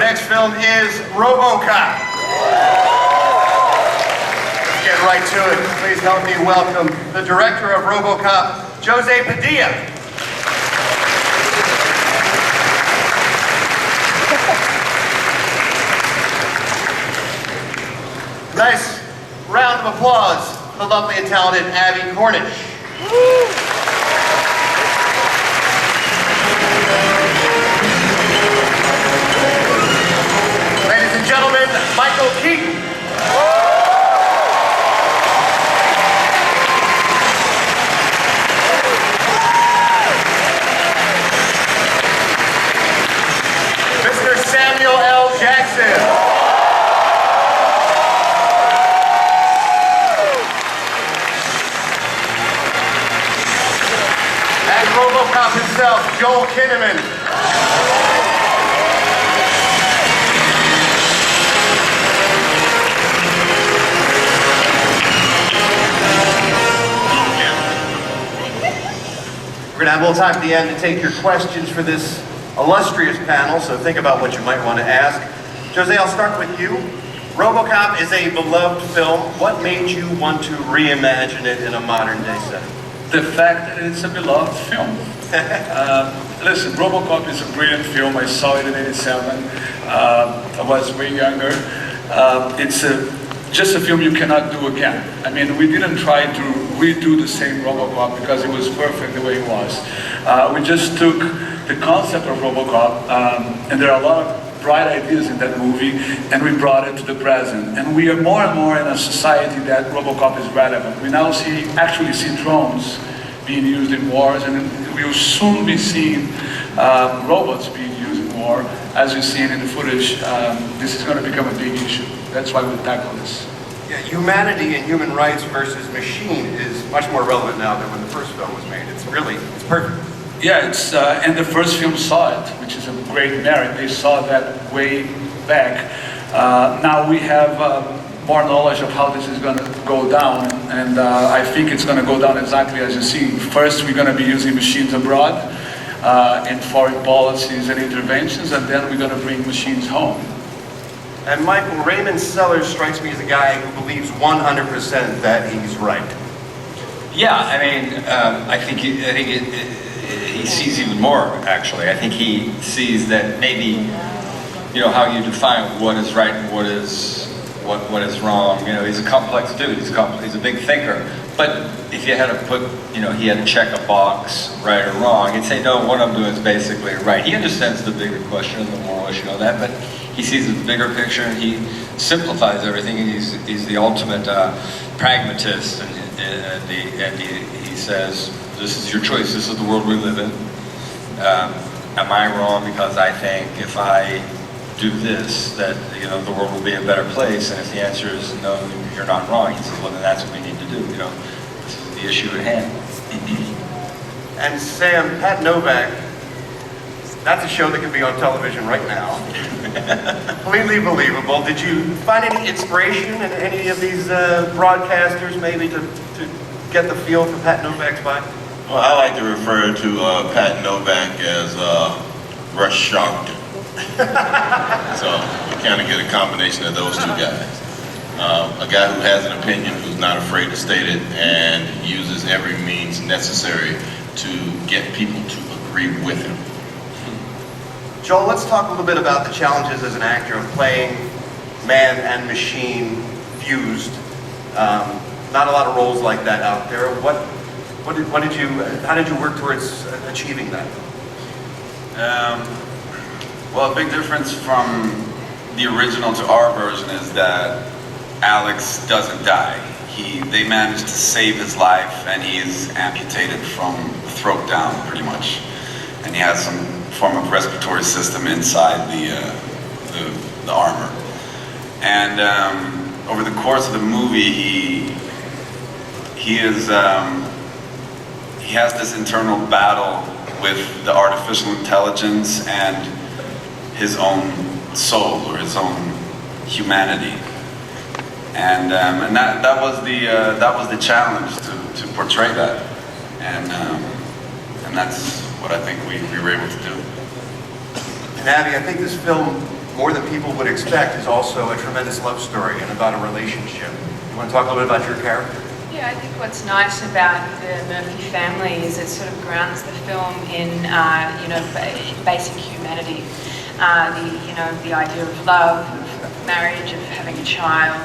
next film is Robocop. Let's get right to it. Please help me welcome the director of Robocop, Jose Padilla. Nice round of applause for the lovely and talented Abby Cornish. Ladies and gentlemen, Michael Keaton. Mr. Samuel L. Jackson. And Robocop himself, Joel Kinnaman. We're going to have a little time at the end to take your questions for this illustrious panel, so think about what you might want to ask. Jose, I'll start with you. Robocop is a beloved film. What made you want to reimagine it in a modern day setting? The fact that it's a beloved film. Listen, Robocop is a brilliant film. I saw it in '87. I was way younger. It's just a film you cannot do again. I mean, we didn't try to redo the same Robocop because it was perfect the way it was. We just took the concept of Robocop, and there are a lot of bright ideas in that movie, and we brought it to the present. And we are more and more in a society that Robocop is relevant. We now actually see drones being used in wars, and we will soon be seeing robots being used in war. As you've seen in the footage, this is going to become a big issue. That's why we tackle this. Yeah, humanity and human rights versus machine is much more relevant now than when the first film was made. It's perfect. Yeah, and the first film saw it, which is a great merit. They saw that way back. Now we have more knowledge of how this is going to go down, and I think it's going to go down exactly as you see. First, we're going to be using machines abroad in foreign policies and interventions, and then we're going to bring machines home. And Michael, Raymond Sellers strikes me as a guy who believes 100% that he's right. Yeah, I mean, I think he sees even more, actually. I think he sees that maybe, you know, how you define what is right and what is wrong. You know, he's a complex dude. He's a big thinker. But if you had to put, you know, he had to check a box, right or wrong, he'd say, no, what I'm doing is basically right. He understands the bigger question, the moral issue, all that, but he sees the bigger picture, and he simplifies everything. He's the ultimate pragmatist, and he says, this is your choice, this is the world we live in. Am I wrong because I think if I do this, that, you know, the world will be a better place? And if the answer is no, you're not wrong, he says, well, then that's what we need to do. You know, this is the issue at hand. And Sam, Pat Novak, that's a show that could be on television right now. Completely believable. Did you find any inspiration in any of these broadcasters, maybe, to get the feel for Pat Novak's vibe? Well, I like to refer to Pat Novak as Rush Sharpton. So you kind of get a combination of those two guys. A guy who has an opinion, who's not afraid to state it, and uses every means necessary to get people to agree with him. Joel, let's talk a little bit about the challenges as an actor of playing man and machine fused. Not a lot of roles like that out there. How did you work towards achieving that? Well, a big difference from the original to our version is that Alex doesn't die. They managed to save his life, and he is amputated from the throat down, pretty much. And he has some form of respiratory system inside the armor. And over the course of the movie, he has this internal battle with the artificial intelligence and his own soul, or his own humanity. And that was the challenge to portray that, and that's what I think we were able to do. And Abby, I think this film more than people would expect, is also a tremendous love story and about a relationship. You want to talk a little bit about your character? Yeah, I think what's nice about the Murphy family is it sort of grounds the film in, basic humanity. The idea of love, of marriage, of having a child.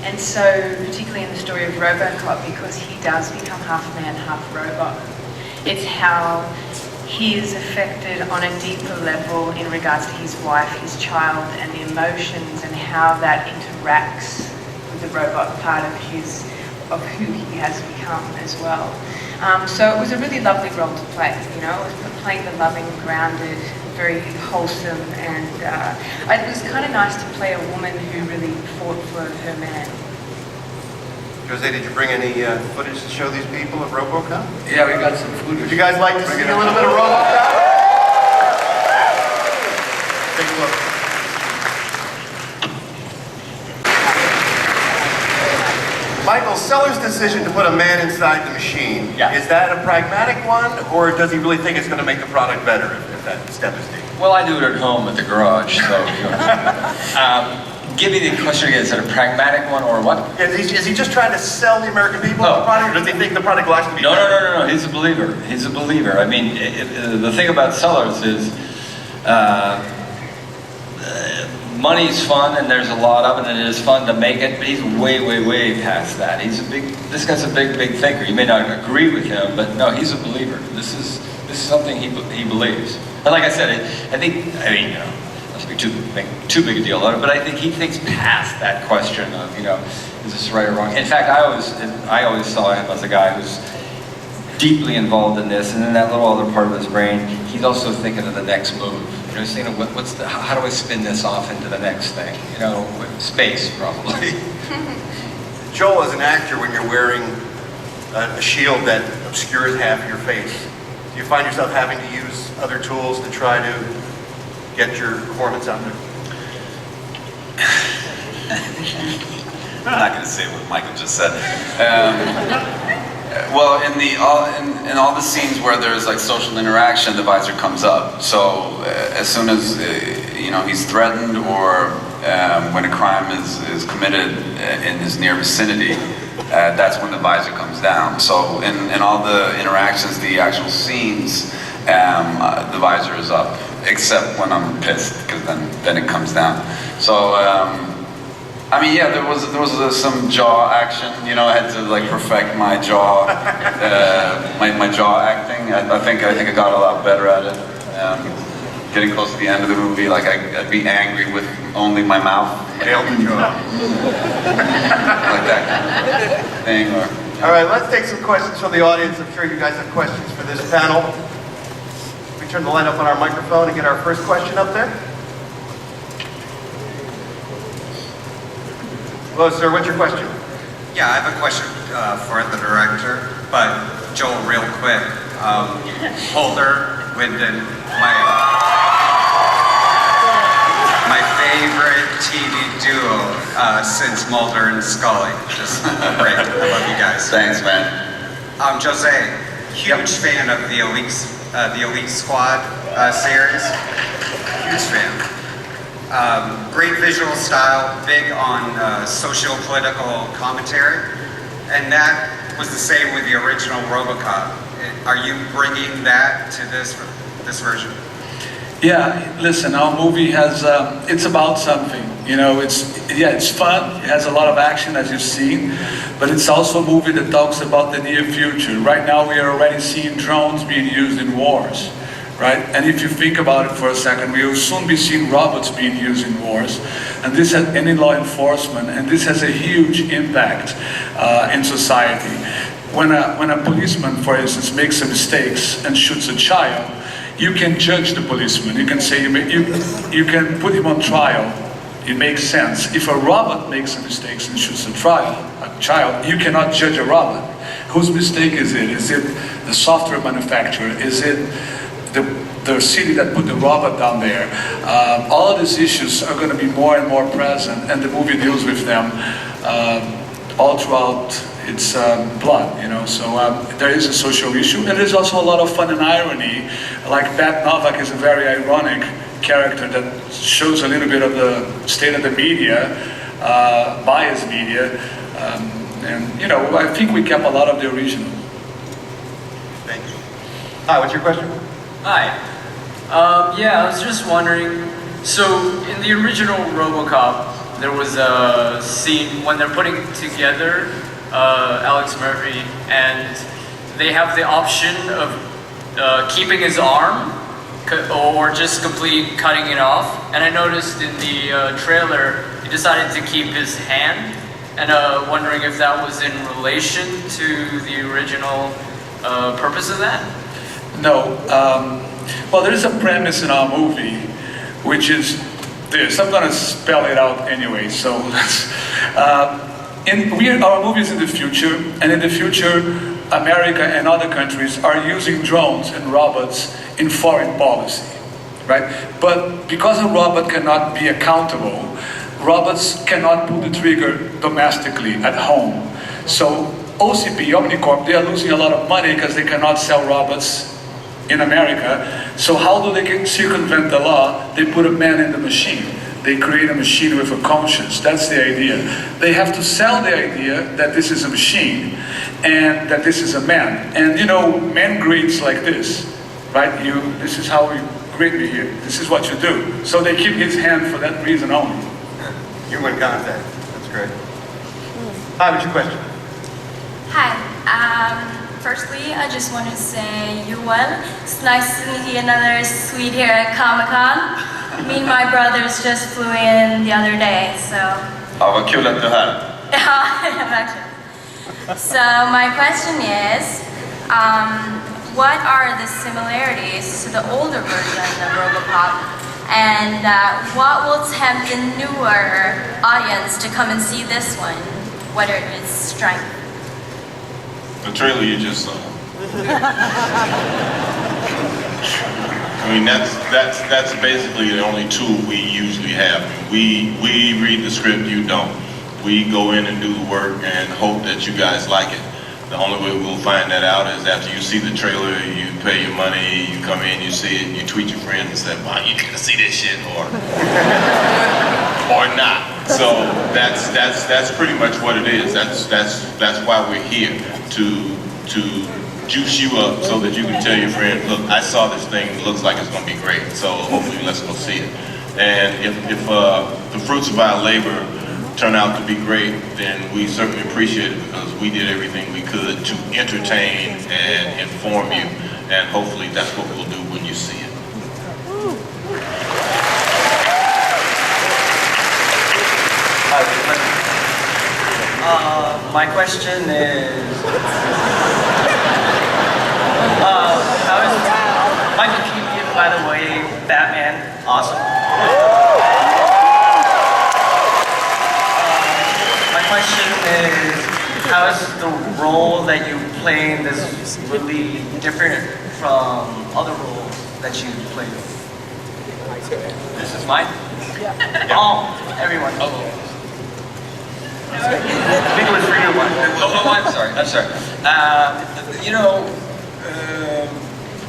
And so, particularly in the story of Robocop, because he does become half man, half robot, it's how he is affected on a deeper level in regards to his wife, his child, and the emotions, and how that interacts with the robot part of who he has become as well. So it was a really lovely role to play. It was playing the loving, grounded, very wholesome, and it was kind of nice to play a woman who really fought for her man. Jose, did you bring any footage to show these people of Robocop? Yeah, we got some footage. Would you guys like to see a little bit of Robocop? Take a look. Michael, Seller's decision to put a man inside the machine, is that a pragmatic one, or does he really think it's going to make the product better if that step is taken? Well, I do it at home at the garage, so. Give me the question again. Is it a pragmatic one or what? Is he just trying to sell the American people the product, or does he think the product will actually be better? No. He's a believer. He's a believer. I mean, the thing about Sellers is money's fun, and there's a lot of it, and it is fun to make it, but he's way past that. This guy's a big thinker. You may not agree with him, but no, he's a believer. This is something he believes. And like I said, not to be too big a deal out of it, but I think he thinks past that question of, is this right or wrong? In fact, I always saw him as a guy who's deeply involved in this, and in that little other part of his brain, he's also thinking of the next move. He's thinking, how do I spin this off into the next thing? Space, probably. Joel, as an actor, when you're wearing a shield that obscures half of your face, do you find yourself having to use other tools to try to get your performance out there? I'm not going to say what Michael just said. Well, in all the scenes where there's like social interaction, the visor comes up. So as soon as he's threatened, or when a crime is committed in his near vicinity, that's when the visor comes down. So in all the interactions, the actual scenes, the visor is up, except when I'm pissed, because then it comes down. So. There was some jaw action. I had to like perfect my jaw, my jaw acting. I think I got a lot better at it. Getting close to the end of the movie, like I'd be angry with only my mouth, Hail the jaw. like that kind of thing. All right, let's take some questions from the audience. I'm sure you guys have questions for this panel. We turn the light up on our microphone and get our first question up there. Hello, sir. What's your question? Yeah, I have a question for the director, but Joel, real quick. Holder, Wyndon, my favorite TV duo since Mulder and Scully. Just great. I love you guys. Thanks, man. Jose, huge fan of the Elite Squad series. Huge fan. Great visual style, big on socio-political commentary, and that was the same with the original Robocop. Are you bringing that to this version? Yeah, listen, our movie has, it's about something, it's fun, it has a lot of action as you've seen, but it's also a movie that talks about the near future. Right now we are already seeing drones being used in wars. Right? And if you think about it for a second, we will soon be seeing robots being used in wars, and this has in law enforcement, and this has a huge impact in society. When a policeman, for instance, makes a mistake and shoots a child, you can judge the policeman. You can say you can put him on trial. It makes sense. If a robot makes a mistake and shoots a child, you cannot judge a robot. Whose mistake is it? Is it the software manufacturer? Is it the city that put the robot down there? All of these issues are going to be more and more present, and the movie deals with them all throughout its plot, So there is a social issue, and there's also a lot of fun and irony. Like Pat Novak is a very ironic character that shows a little bit of the state of the media, biased media, and you know, I think we kept a lot of the original. Thank you. Hi, what's your question? Hi. Yeah, I was just wondering, so in the original Robocop, there was a scene when they're putting together Alex Murphy, and they have the option of keeping his arm or just completely cutting it off. And I noticed in the trailer, he decided to keep his hand, and wondering if that was in relation to the original purpose of that? No. Well, there is a premise in our movie, which is this. I'm going to spell it out anyway. So, our movie is in the future, and in the future, America and other countries are using drones and robots in foreign policy, right? But because a robot cannot be accountable, robots cannot pull the trigger domestically at home. So OCP, Omnicorp, they are losing a lot of money because they cannot sell robots in America. So how do they circumvent the law? They put a man in the machine. They create a machine with a conscience. That's the idea. They have to sell the idea that this is a machine and that this is a man. And you know, men greets like this, right? This is how you greet me here. This is what you do. So they keep his hand for that reason only. Human contact. That's great. Hi, what's your question? Hi. Firstly, I just want to say you well. It's nice to meet you another sweet here at Comic-Con. Me and my brothers just flew in the other day, so... Ja, vad kul att du är här. Ja, verkligen. So my question is, what are the similarities to the older version of Robocop? And what will tempt the newer audience to come and see this one, whether it is strength? The trailer you just saw. I mean, that's basically the only tool we usually have. We read the script, you don't. We go in and do the work and hope that you guys like it. The only way we'll find that out is after you see the trailer, you pay your money, you come in, you see it, you tweet your friends and say, wow, you need to see this shit, or not. So that's pretty much what it is. That's why we're here, to juice you up so that you can tell your friend, look, I saw this thing, it looks like it's going to be great, so hopefully let's go see it. And if the fruits of our labor turn out to be great, then we certainly appreciate it, because we did everything we could to entertain and inform you, and hopefully that's what we'll do when you see it. My question is, Michael Keaton, by the way, Batman, awesome. My question is, how is the role that you play in this really different from other roles that you played? This is mine? Oh, everyone. I think it was for you, Mike. I'm sorry. You know,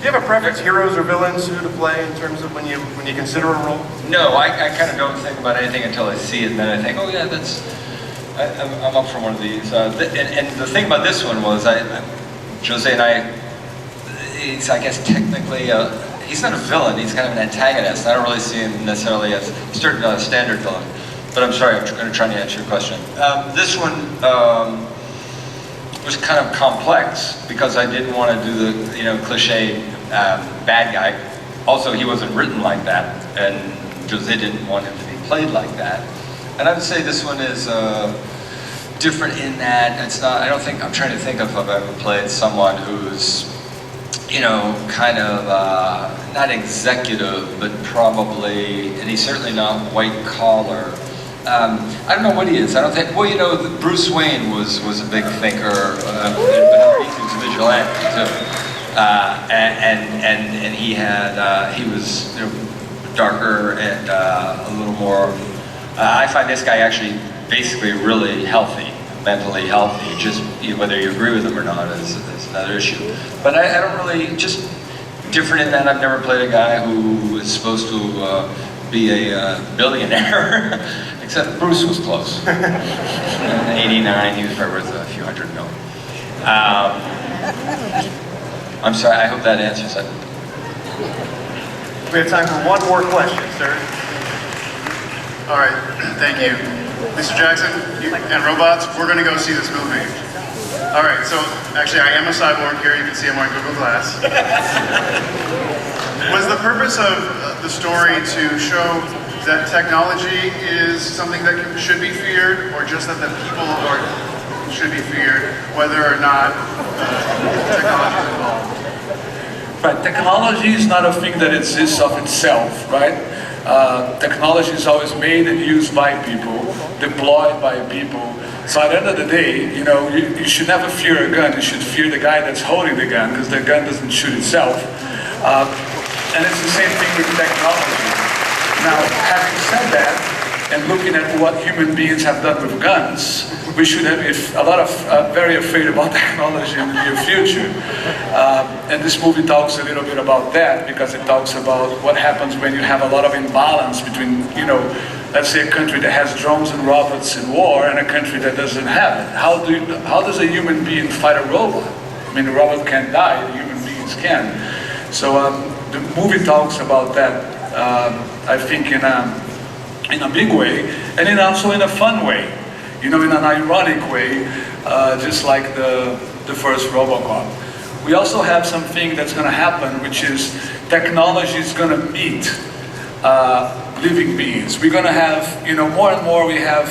Do you have a preference, heroes or villains, who to play in terms of when you consider a role? no, I kind of don't think about anything until I see it, and then I think, oh yeah, I'm up for one of these. And the thing about this one was, Jose and I, he's, I guess, technically, he's not a villain, he's kind of an antagonist. I don't really see him necessarily as a standard villain. But I'm sorry, I'm going to try to answer your question. This one was kind of complex because I didn't want to do the cliche bad guy. Also, he wasn't written like that, and Jose didn't want him to be played like that. And I would say this one is different in that it's not. I'm trying to think of if I've ever played someone who's kind of not executive, but probably, and he's certainly not white collar. I don't know what he is. I don't think. Well, Bruce Wayne was a big thinker, but underneath he was a vigilante too. And he was darker and a little more. I find this guy actually basically really healthy, mentally healthy. Just whether you agree with him or not is another issue. But I don't really just different in that I've never played a guy who is supposed to be a billionaire, except Bruce was close. In '89, he was probably worth a few $100 million. I'm sorry, I hope that answers it. We have time for one more question, sir. All right, thank you. Mr. Jackson and robots, we're going to go see this movie. All right, so actually I am a cyborg here. You can see I'm wearing Google Glass. Was the purpose of the story to show that technology is something that should be feared, or just that the people should be feared, whether or not technology is involved? Right, technology is not a thing that exists of itself, right? Technology is always made and used by people, deployed by people. So at the end of the day, you know, you should never fear a gun. You should fear the guy that's holding the gun, because the gun doesn't shoot itself. And it's the same thing with technology. Now, having said that, and looking at what human beings have done with guns, we should have very afraid about technology in the near future. And this movie talks a little bit about that, because it talks about what happens when you have a lot of imbalance between, you know, let's say a country that has drones and robots in war and a country that doesn't have it. How does a human being fight a robot? I mean, the robot can't die, the human beings can. So the movie talks about that, I think, in a big way, and also in a fun way, you know, in an ironic way, just like the first Robocop. We also have something that's going to happen, which is technology is going to meet living beings. We're going to have, you know, more and more we have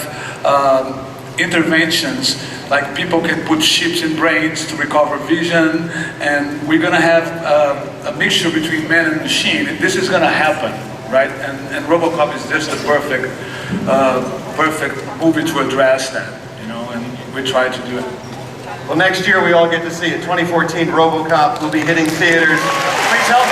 interventions, like people can put chips in brains to recover vision, and we're going to have a mixture between man and machine. This is going to happen, right? And Robocop is just the perfect movie to address that, you know, and we try to do it. Well, next year we all get to see it. 2014 Robocop will be hitting theaters. Please help